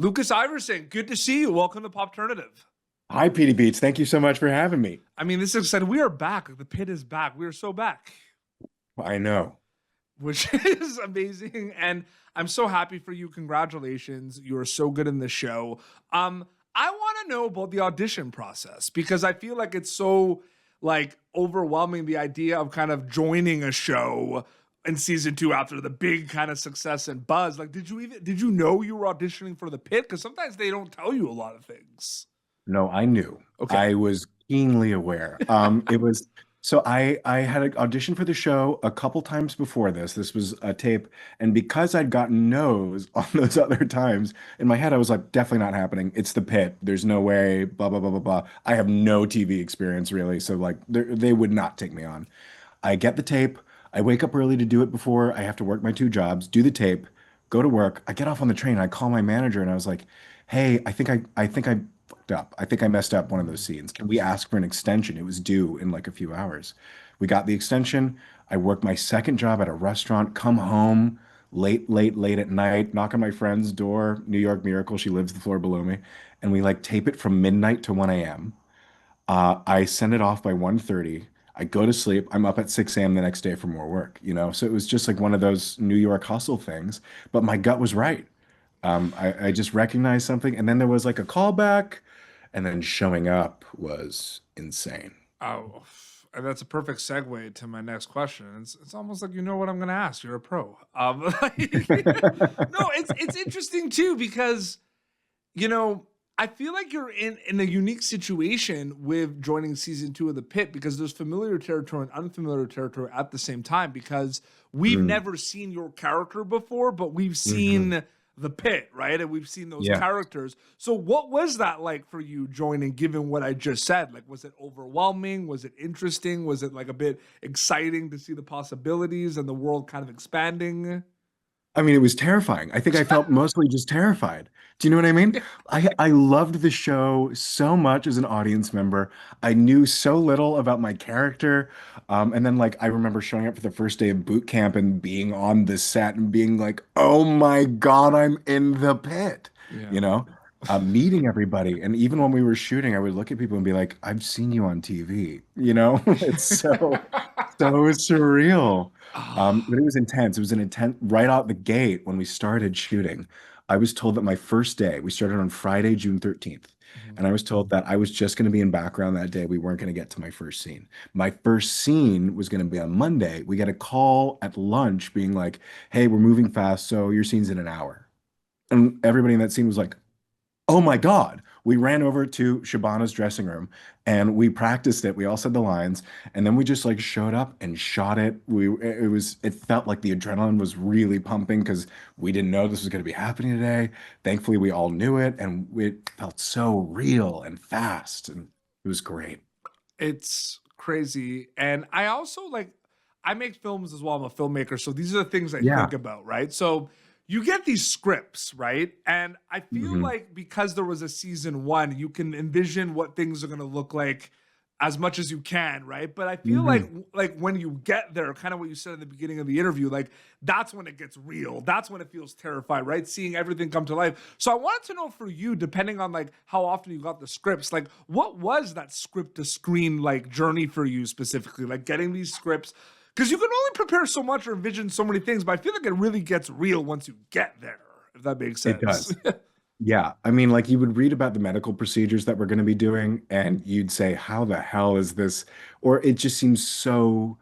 Lucas Iverson, good to see you. Welcome to Popternative. Hi, PD Beats. Thank you so much for having me. I mean, this is exciting. We are back. The pit is back. We are so back, I know. which is amazing. And I'm so happy for you. Congratulations. You are so good in the show. I want to know about the audition process because I feel like it's so like overwhelming the idea of kind of joining a show in season two after the big kind of success and buzz. Like, did you know you were auditioning for the pit? Because sometimes they don't tell you a lot of things. No, I knew. Okay. I was keenly aware. It was so I had an audition for the show a couple times before this. This was a tape, and because I'd gotten no's on those other times, in my head I was like, definitely not happening. It's the pit. There's no way. Blah blah blah blah blah. I have no TV experience really, so like they would not take me on. I get the tape. I wake up early to do it before I have to work my two jobs, do the tape, go to work. I get off on the train. I call my manager and I was like, "Hey, I think I fucked up. I think I messed up one of those scenes. Can we ask for an extension? It was due in like a few hours." We got the extension. I worked my second job at a restaurant, come home late at night, knock on my friend's door, New York Miracle. She lives the floor below me, and we like tape it from midnight to 1 a.m. I send it off by 1:30. I go to sleep. I'm up at 6 a.m. the next day for more work, you know? So it was just like one of those New York hustle things, but my gut was right. I just recognized something, and then there was like a callback, and then showing up was insane. Oh, and that's a perfect segue to my next question. It's almost like you know what I'm going to ask. You're a pro. No, it's interesting too because I feel like you're in a unique situation with joining season two of the pit because there's familiar territory and unfamiliar territory at the same time because we've Mm, never seen your character before, but we've mhm. seen the pit, right? And we've seen those Yeah. characters. So what was that like for you joining, given what I just said? Like, was it overwhelming? Was it interesting? Was it like a bit exciting to see the possibilities and the world kind of expanding? I mean, it was terrifying. I think I felt mostly just terrified. Do you know what I mean? I loved the show so much as an audience member. I knew so little about my character. And then like I remember showing up for the first day of boot camp and being on the set and being like, oh my God, I'm in the pit, Yeah. you know? Meeting everybody. And even when we were shooting, I would look at people and be like, I've seen you on TV, you know? It's so surreal. Ah. But it was intense. It was an intent right out the gate when we started shooting. I was told that my first day, we started on Friday, June 13th, Mhm. and I was told that I was just going to be in background that day. We weren't going to get to my first scene. My first scene was going to be on Monday. We get a call at lunch being like, hey, we're moving fast, so your scene's in an hour. And everybody in that scene was like, oh my God. We ran over to Shabana's dressing room and we practiced it. We all said the lines and then we just like showed up and shot it. It felt like the adrenaline was really pumping because we didn't know this was going to be happening today. Thankfully, we all knew it and it felt so real and fast and it was great. It's crazy. And I also I make films as well. I'm a filmmaker. So these are the things I Yeah. think about, right? So you get these scripts, right? And I feel Hmm. like because there was a season one, you can envision what things are going to look like as much as you can, right? But I feel like Hmm. when you get there, kind of what you said in the beginning of the interview, like that's when it gets real. That's when it feels terrified, right? Seeing everything come to life. So I wanted to know for you, depending on like how often you got the scripts, like what was that script to screen like journey for you specifically? Like getting these scripts, because you can only prepare so much or envision so many things, but I feel like it really gets real once you get there, if that makes It sense. does. Yeah, I mean, like you would read about the medical procedures that we're going to be doing, and you'd say, "How the hell is this?" Or it just seems so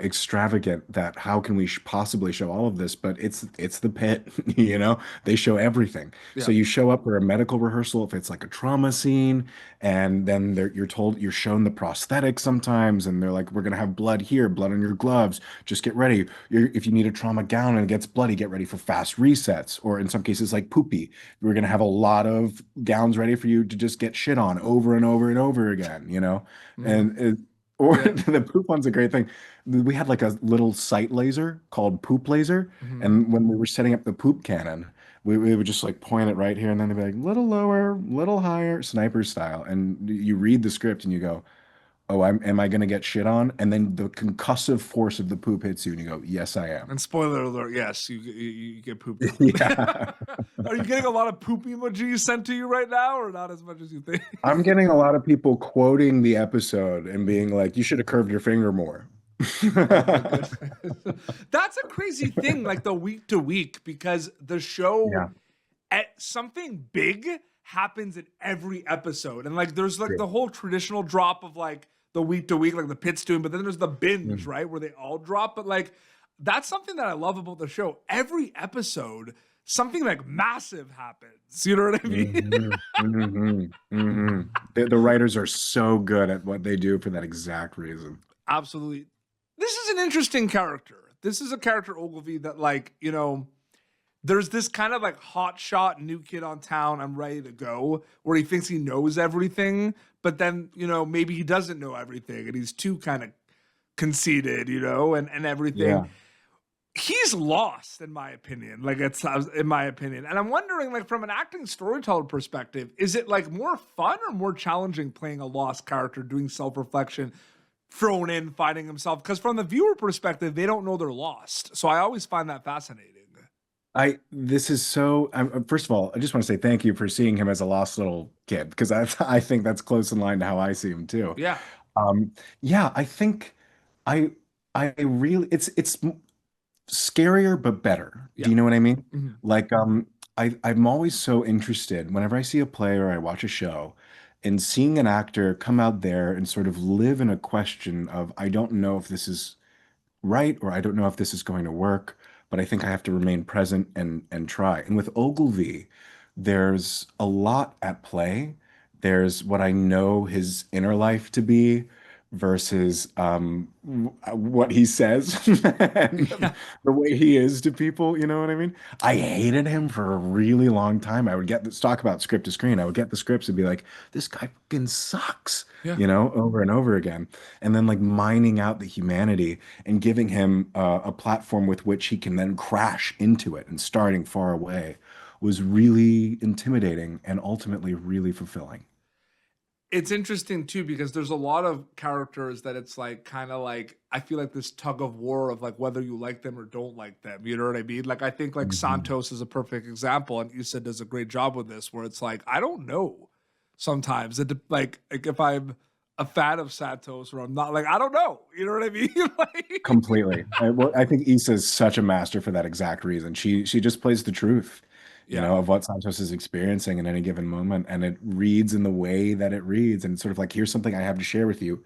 extravagant that how can we possibly show all of this? But it's the pit, you know. They show everything. Yeah. So you show up for a medical rehearsal if it's like a trauma scene, and then you're told you're shown the prosthetics sometimes, and they're like, "We're gonna have blood here, blood on your gloves. Just get ready. If you need a trauma gown and it gets bloody, get ready for fast resets." Or in some cases, like poopy. We're gonna have a lot of gowns ready for you to just get shit on over and over and over again, you know? Mhm. And or Yeah. the poop one's a great thing. We had like a little sight laser called poop laser, Mhm. and when we were setting up the poop cannon, we would just like point it right here, and then they'd be like, little lower, little higher, sniper style. And you read the script and you go, oh, am I going to get shit on? And then the concussive force of the poop hits you and you go, yes, I am. And spoiler alert, yes, you get pooped on. Yeah. Are you getting a lot of poop emojis sent to you right now, or not as much as you think? I'm getting a lot of people quoting the episode and being like, you should have curved your finger more. Oh my goodness. That's a crazy thing, like the week to week, because the show Yeah. at something big happens in every episode. And like there's like True. the whole traditional drop of like the week to week, like the Pitt's doing, but then there's the binge, Mhm. right? Where they all drop. But like that's something that I love about the show. Every episode, something like massive happens. You know what I mean? The writers are so good at what they do for that exact reason. Absolutely. This is an interesting character. This is a character, Ogilvy, that like, you know, there's this kind of like hotshot new kid on town, I'm ready to go, where he thinks he knows everything, but then, you know, maybe he doesn't know everything and he's too kind of conceited, you know, and everything. Yeah. He's lost, in my opinion. Like it's in my opinion. And I'm wondering, like, from an acting storyteller perspective, is it like more fun or more challenging playing a lost character, doing self-reflection, thrown in, finding himself? Because from the viewer perspective, they don't know they're lost. So I always find that fascinating. This is so, first of all, I just want to say thank you for seeing him as a lost little kid, because I think that's close in line to how I see him too. Yeah. Yeah, I think I I really it's scarier but better. Yeah. Do you know what I mean? Mhm. Like I'm always so interested whenever I see a play or I watch a show in seeing an actor come out there and sort of live in a question of I don't know if this is right or I don't know if this is going to work, but I think I have to remain present and try. And with Ogilvy, there's a lot at play. There's what I know his inner life to be versus what he says and Yeah. the way he is to people, you know what I mean? I hated him for a really long time. I would get this talk about script to screen. I would get the scripts and be like, this guy fucking sucks, Yeah. you know, over and over again. And then like mining out the humanity and giving him a platform with which he can then crash into it and starting far away was really intimidating and ultimately really fulfilling. It's interesting too because there's a lot of characters that it's like kind of like I feel like this tug of war of like whether you like them or don't like them. You know what I mean? Like I think like Mhm. Santos is a perfect example, and Issa does a great job with this, where it's like I don't know sometimes like if I'm a fan of Santos or I'm not. Like I don't know. You know what I mean? Like Completely. I think Issa is such a master for that exact reason. She just plays the truth, you yeah. know, of what Santos is experiencing in any given moment, and it reads in the way that it reads, and it's sort of like, here's something I have to share with you.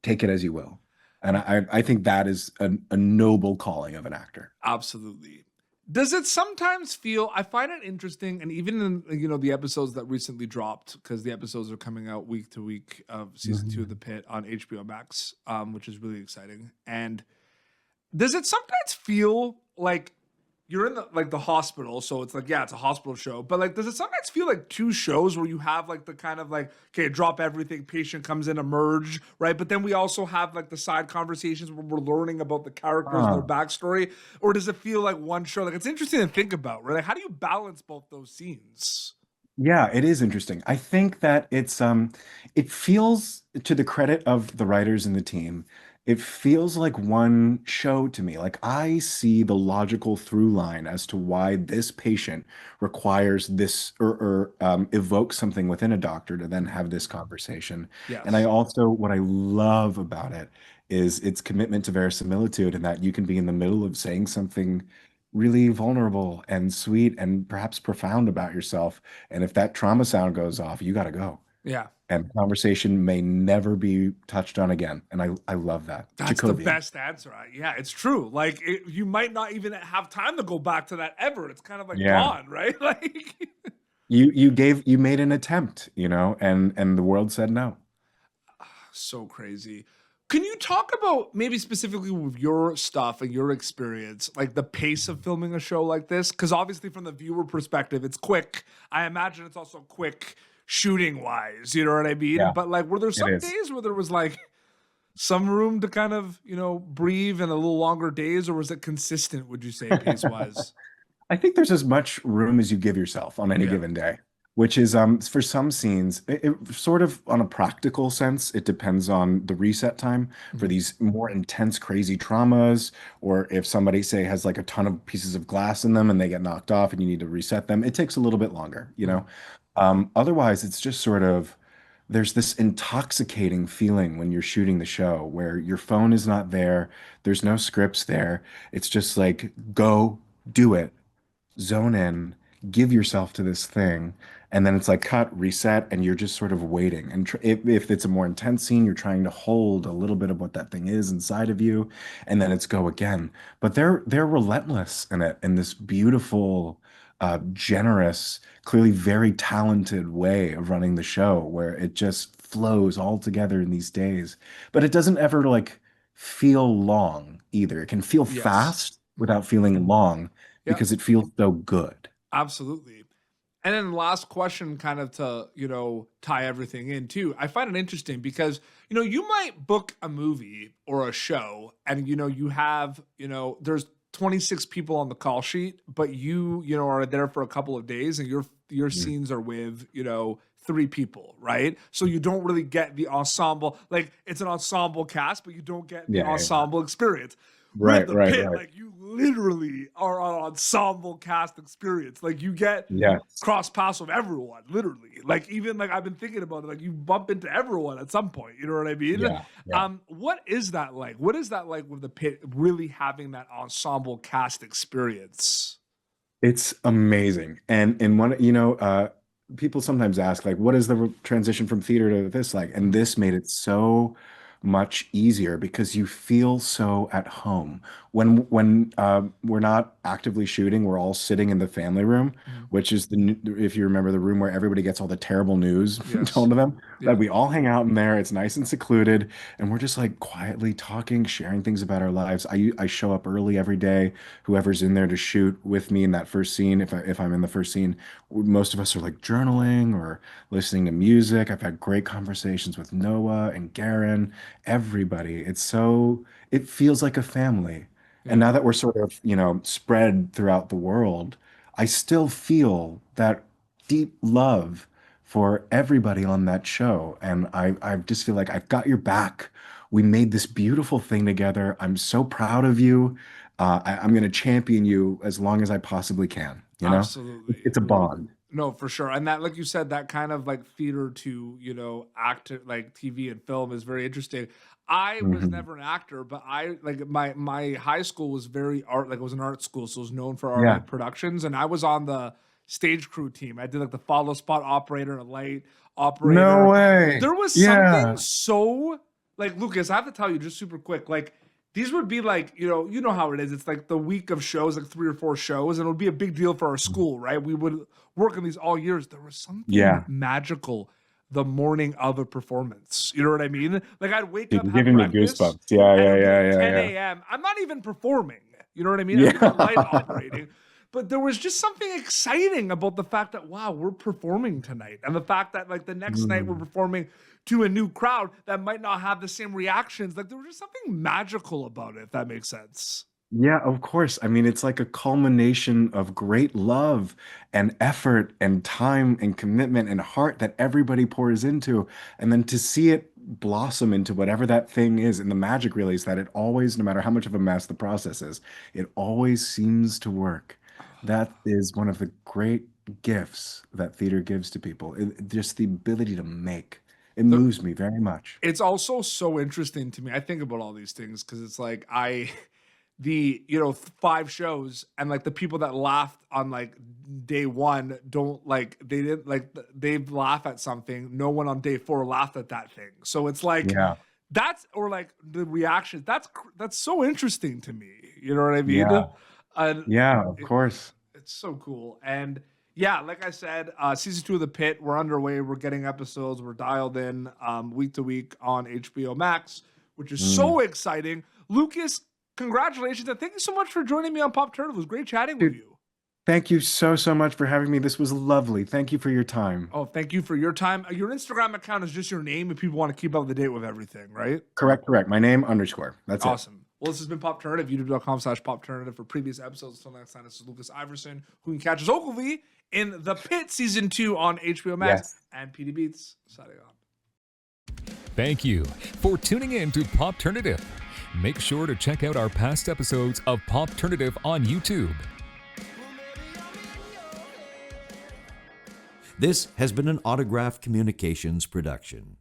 Take it as you will. And I think that is a noble calling of an actor. Absolutely. Does it sometimes feel I find it interesting, and even in you know the episodes that recently dropped, because the episodes are coming out week to week of season 2 of Mhm. the Pit on HBO Max, which is really exciting. And does it sometimes feel like you're in the hospital, so it's like, yeah, it's a hospital show, but like, does it sometimes feel like two shows where you have like the kind of like, okay, drop everything, patient comes in, emerge, right? But then we also have like the side conversations where we're learning about the characters and their Ah. backstory, or does it feel like one show? Like, it's interesting to think about, right? Like, how do you balance both those scenes? Yeah, it is interesting. I think that it feels, to the credit of the writers and the team, it feels like one show to me. Like I see the logical through line as to why this patient requires this or evokes something within a doctor to then have this conversation. And I Yes. also, what I love about it is its commitment to verisimilitude and that you can be in the middle of saying something really vulnerable and sweet and perhaps profound about yourself. And if that trauma sound goes off, you got to go. Yeah. And conversation may never be touched on again. And I love that. That's the Jacobian. best answer. Yeah, it's true. Like, you might not even have time to go back to that ever. It's kind of like Yeah. gone, right? Like, You made an attempt, you know, and the world said no. so crazy. Can you talk about maybe specifically with your stuff and your experience, like the pace of filming a show like this? Because obviously, from the viewer perspective, it's quick. I imagine it's also quick shooting wise. You know what I mean? Yeah, But like, were there it some is. days where there was like some room to kind of breathe and a little longer days, or was it consistent? Would you say pace wise? I think there's as much room as you give yourself on any Yeah. given day. which is for some scenes, sort of on a practical sense, it depends on the reset time for Mhm. these more intense, crazy traumas, or if somebody, say, has like a ton of pieces of glass in them and they get knocked off and you need to reset them, it takes a little bit longer, you know? Mhm. Otherwise, it's just sort of there's this intoxicating feeling when you're shooting the show where your phone is not there, there's no scripts there. It's just like, go do it, zone in, give yourself to this thing, and then it's like cut, reset, and you're just sort of waiting. And if it's a more intense scene, you're trying to hold a little bit of what that thing is inside of you, and then it's go again. But they're relentless in it in this beautiful, generous, clearly very talented way of running the show, where it just flows all together in these days. But it doesn't ever like feel long either. It can feel Yes. fast without feeling long Yeah, because it feels so good. absolutely. And then last question, kind of to, tie everything in too. I find it interesting because, you might book a movie or a show and, you have, there's 26 people on the call sheet, but are there for a couple of days and your Mm. scenes are with, three people, right? So you don't really get the ensemble, like it's an ensemble cast, but you don't get the Yeah, yeah, yeah. ensemble experience. With Right, the right, Pit, right. like you literally are on ensemble cast experience. Like you get Yes. cross paths with everyone, literally. Like even like I've been thinking about it, like you bump into everyone at some point. You know what I mean? Yeah, yeah. What is that like? What is that like with the Pit really having that ensemble cast experience? It's amazing. And one, people sometimes ask like, what is the transition from theater to this like? And Mhm. this made it so much easier because you feel so at home. When we're not actively shooting, we're all sitting in the family room, Mhm. which is if you remember, the room where everybody gets all the terrible news Yes. told to them. That Yeah. we all hang out in there. It's nice and secluded, and we're just like quietly talking, sharing things about our lives. I show up early every day. Whoever's in there to shoot with me in that first scene, if I'm in the first scene, most of us are like journaling or listening to music. I've had great conversations with Noah and Gerran, everybody. It feels like a family. And Yeah. now that we're sort of, spread throughout the world, I still feel that deep love for everybody on that show. And I just feel like I've got your back. We made this beautiful thing together. I'm so proud of you. I'm going to champion you as long as I possibly can, you know? Absolutely. It's a bond. No, for sure. And that, like you said, that kind of like theater to, actor, like TV and film is very interesting. I was Mhm. never an actor, but I like my high school was very art, like it was an art school. So it was known for art Yeah. like productions. And I was on the stage crew team. I did like the follow spot operator, a light No operator. way. There was something Yeah. so like Lucas, I have to tell you just super quick, like these would be like, you know how it is. It's like the week of shows, like three or four shows, and it would be a big deal for our school, right? We would work on these all years. There was something Yeah. magical the morning of a performance. You know what I mean? Like I'd wake Dude, up, you're have giving me breakfast, goosebumps. Yeah, and it yeah, would be yeah, like yeah, 10 yeah. a.m. I'm not even performing. You know what I mean? I'm just light Yeah. operating. But there was just something exciting about the fact that, wow, we're performing tonight. And the fact that like the next night we're Mm. performing to a new crowd that might not have the same reactions. Like there was just something magical about it, if that makes sense. Yeah, of course. I mean, it's like a culmination of great love and effort and time and commitment and heart that everybody pours into. And then to see it blossom into whatever that thing is. And the magic really is that it always, no matter how much of a mess the process is, it always seems to work. That is one of the great gifts that theater gives to people. Just the ability to make. It The, moves me very much. it's also so interesting to me. I think about all these things because it's like the five shows and like the people that laughed on like day one don't like they didn't like they laugh at something. No one on day four laughed at that thing. So it's like Yeah. that's or like the reactions. That's so interesting to me. You know what I mean? Yeah. And Yeah, of it, course. it's so cool. And yeah, like I said, season two of The Pit, we're underway. We're getting episodes. We're dialed in week to week on HBO Max, which is Mm. so exciting. Lucas, congratulations. And thank you so much for joining me on Pop Turtle. It was great chatting with Dude, you. thank you so, so much for having me. This was lovely. Thank you for your time. Oh, thank you for your time. Your Instagram account is just your name if people want to keep up to date with everything, right? Correct, correct. My name underscore. That's it. Awesome. Well, this has been Popternative, youtube.com/Popternative for previous episodes. Until next time, this is Lucas Iverson, who can catch us locally in The Pitt Season 2 on HBO Max and PD Beats. Signing on. Thank you for tuning in to Popternative. Make sure to check out our past episodes of Popternative on YouTube. This has been an Autograph Communications production.